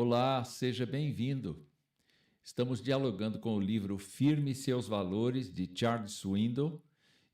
Olá, seja bem-vindo. Estamos dialogando com o livro Firme Seus Valores, de Charles Swindoll,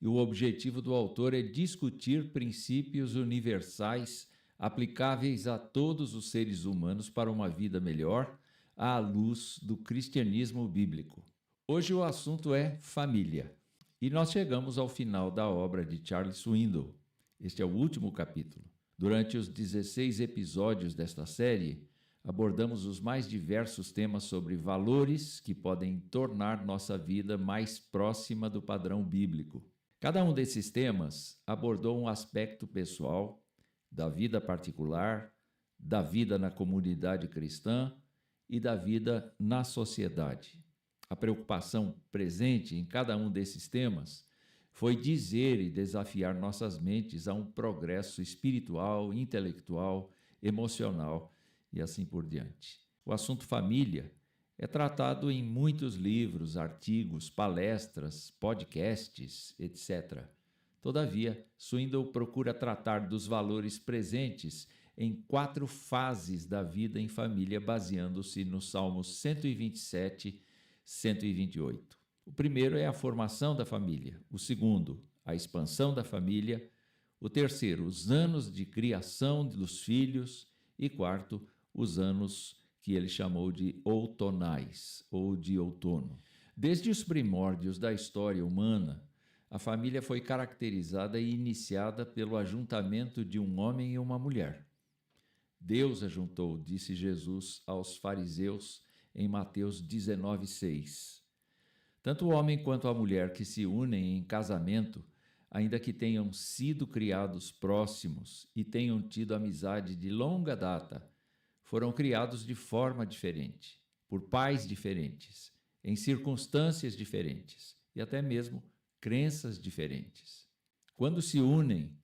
e o objetivo do autor é discutir princípios universais aplicáveis a todos os seres humanos para uma vida melhor, à luz do cristianismo bíblico. Hoje o assunto é família. E nós chegamos ao final da obra de Charles Swindoll. Este é o último capítulo. Durante os 16 episódios desta série, abordamos os mais diversos temas sobre valores que podem tornar nossa vida mais próxima do padrão bíblico. Cada um desses temas abordou um aspecto pessoal, da vida particular, da vida na comunidade cristã e da vida na sociedade. A preocupação presente em cada um desses temas foi dizer e desafiar nossas mentes a um progresso espiritual, intelectual, emocional e assim por diante. O assunto família é tratado em muitos livros, artigos, palestras, podcasts, etc. Todavia, Swindoll procura tratar dos valores presentes em 4 fases da vida em família, baseando-se nos Salmos 127 e 128. O primeiro é a formação da família, o segundo, a expansão da família, o terceiro, os anos de criação dos filhos e quarto, os anos que ele chamou de outonais, ou de outono. Desde os primórdios da história humana, a família foi caracterizada e iniciada pelo ajuntamento de um homem e uma mulher. Deus ajuntou, disse Jesus aos fariseus em Mateus 19:6. Tanto o homem quanto a mulher que se unem em casamento, ainda que tenham sido criados próximos e tenham tido amizade de longa data, foram criados de forma diferente, por pais diferentes, em circunstâncias diferentes e até mesmo crenças diferentes. Quando se unem,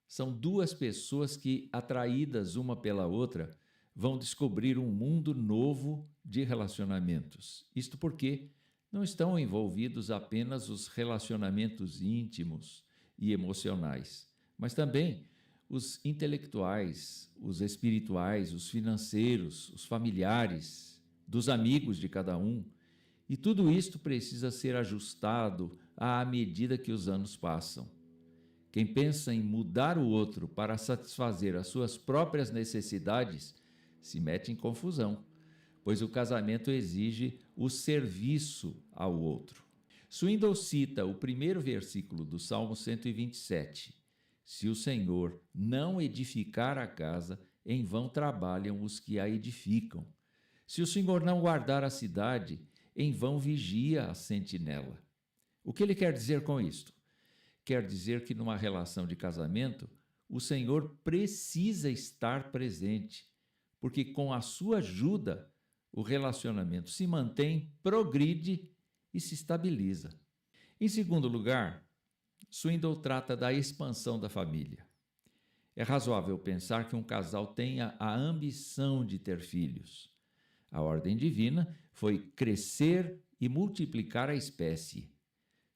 são 2 pessoas que, atraídas uma pela outra, vão descobrir um mundo novo de relacionamentos. Isto porque não estão envolvidos apenas os relacionamentos íntimos e emocionais, mas também os intelectuais, os espirituais, os financeiros, os familiares, dos amigos de cada um. E tudo isto precisa ser ajustado à medida que os anos passam. Quem pensa em mudar o outro para satisfazer as suas próprias necessidades se mete em confusão, pois o casamento exige o serviço ao outro. Swindoll cita o primeiro versículo do Salmo 127. Se o Senhor não edificar a casa, em vão trabalham os que a edificam. Se o Senhor não guardar a cidade, em vão vigia a sentinela. O que ele quer dizer com isto? Quer dizer que numa relação de casamento, o Senhor precisa estar presente, porque com a sua ajuda, o relacionamento se mantém, progride e se estabiliza. Em segundo lugar, Swindoll trata da expansão da família. É razoável pensar que um casal tenha a ambição de ter filhos. A ordem divina foi crescer e multiplicar a espécie.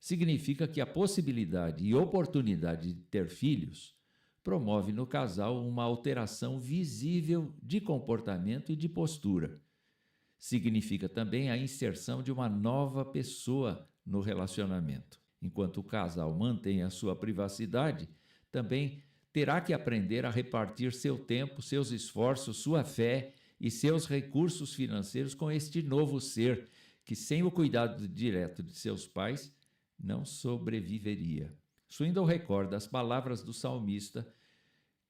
Significa que a possibilidade e oportunidade de ter filhos promove no casal uma alteração visível de comportamento e de postura. Significa também a inserção de uma nova pessoa no relacionamento. Enquanto o casal mantém a sua privacidade, também terá que aprender a repartir seu tempo, seus esforços, sua fé e seus recursos financeiros com este novo ser que, sem o cuidado direto de seus pais, não sobreviveria. Swindoll recorda as palavras do salmista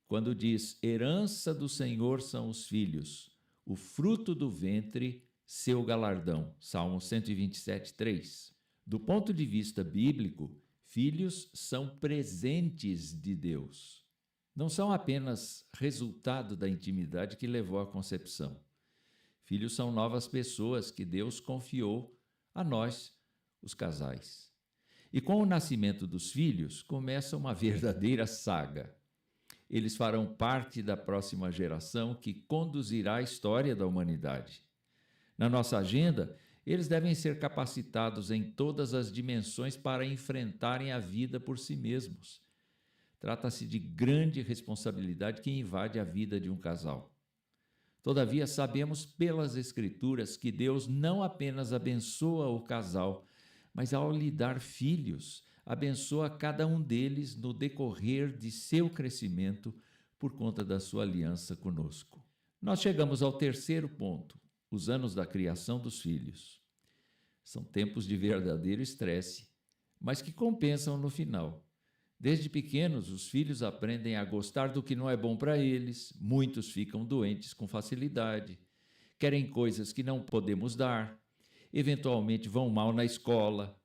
quando diz: herança do Senhor são os filhos, o fruto do ventre, seu galardão. Salmo 127:3. Do ponto de vista bíblico, filhos são presentes de Deus. Não são apenas resultado da intimidade que levou à concepção. Filhos são novas pessoas que Deus confiou a nós, os casais. E com o nascimento dos filhos, começa uma verdadeira saga. Eles farão parte da próxima geração que conduzirá a história da humanidade. Na nossa agenda, eles devem ser capacitados em todas as dimensões para enfrentarem a vida por si mesmos. Trata-se de grande responsabilidade que invade a vida de um casal. Todavia, sabemos pelas Escrituras que Deus não apenas abençoa o casal, mas ao lhe dar filhos, abençoa cada um deles no decorrer de seu crescimento por conta da sua aliança conosco. Nós chegamos ao terceiro ponto, os anos da criação dos filhos. São tempos de verdadeiro estresse, mas que compensam no final. Desde pequenos, os filhos aprendem a gostar do que não é bom para eles, muitos ficam doentes com facilidade, querem coisas que não podemos dar, eventualmente vão mal na escola,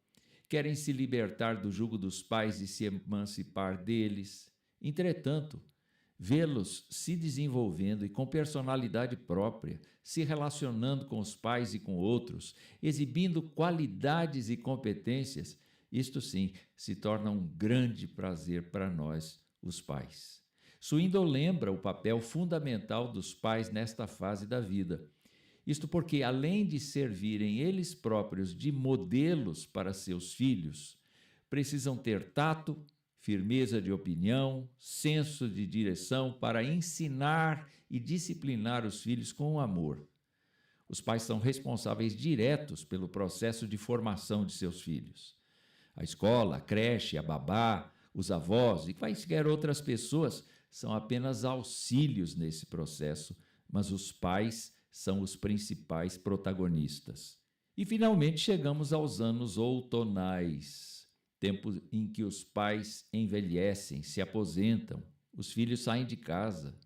querem se libertar do jugo dos pais e se emancipar deles. Entretanto, vê-los se desenvolvendo e com personalidade própria, se relacionando com os pais e com outros, exibindo qualidades e competências, isto sim se torna um grande prazer para nós, os pais. Swindoll lembra o papel fundamental dos pais nesta fase da vida. Isto porque, além de servirem eles próprios de modelos para seus filhos, precisam ter tato, firmeza de opinião, senso de direção para ensinar e disciplinar os filhos com amor. Os pais são responsáveis diretos pelo processo de formação de seus filhos. A escola, a creche, a babá, os avós e quaisquer outras pessoas são apenas auxílios nesse processo, mas os pais são os principais protagonistas. E finalmente chegamos aos anos outonais, tempo em que os pais envelhecem, se aposentam, os filhos saem de casa,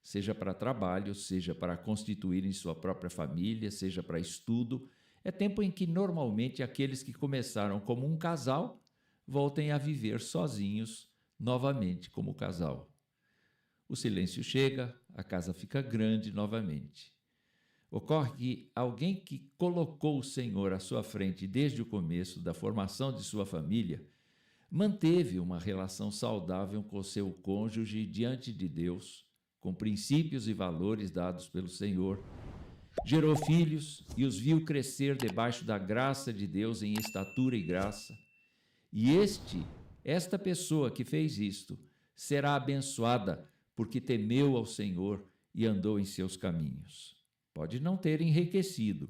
seja para trabalho, seja para constituírem sua própria família, seja para estudo. É tempo em que normalmente aqueles que começaram como um casal voltem a viver sozinhos novamente como casal. O silêncio chega, a casa fica grande novamente. Ocorre que alguém que colocou o Senhor à sua frente desde o começo da formação de sua família manteve uma relação saudável com seu cônjuge diante de Deus, com princípios e valores dados pelo Senhor, gerou filhos e os viu crescer debaixo da graça de Deus em estatura e graça. E esta pessoa que fez isto será abençoada porque temeu ao Senhor e andou em seus caminhos. Pode não ter enriquecido,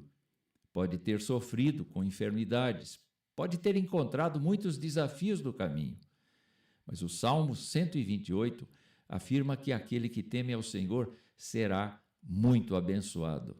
pode ter sofrido com enfermidades, pode ter encontrado muitos desafios no caminho. Mas o Salmo 128 afirma que aquele que teme ao Senhor será muito abençoado.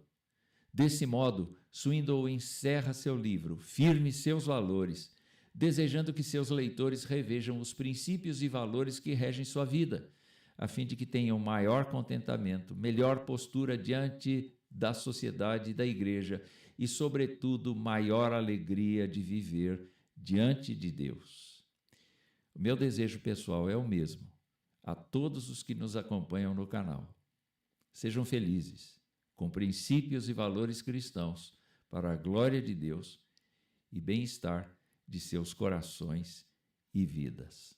Desse modo, Swindoll encerra seu livro, Firme Seus Valores, desejando que seus leitores revejam os princípios e valores que regem sua vida, a fim de que tenham maior contentamento, melhor postura diante da sociedade e da igreja e, sobretudo, maior alegria de viver diante de Deus. O meu desejo pessoal é o mesmo a todos os que nos acompanham no canal. Sejam felizes, com princípios e valores cristãos, para a glória de Deus e bem-estar de seus corações e vidas.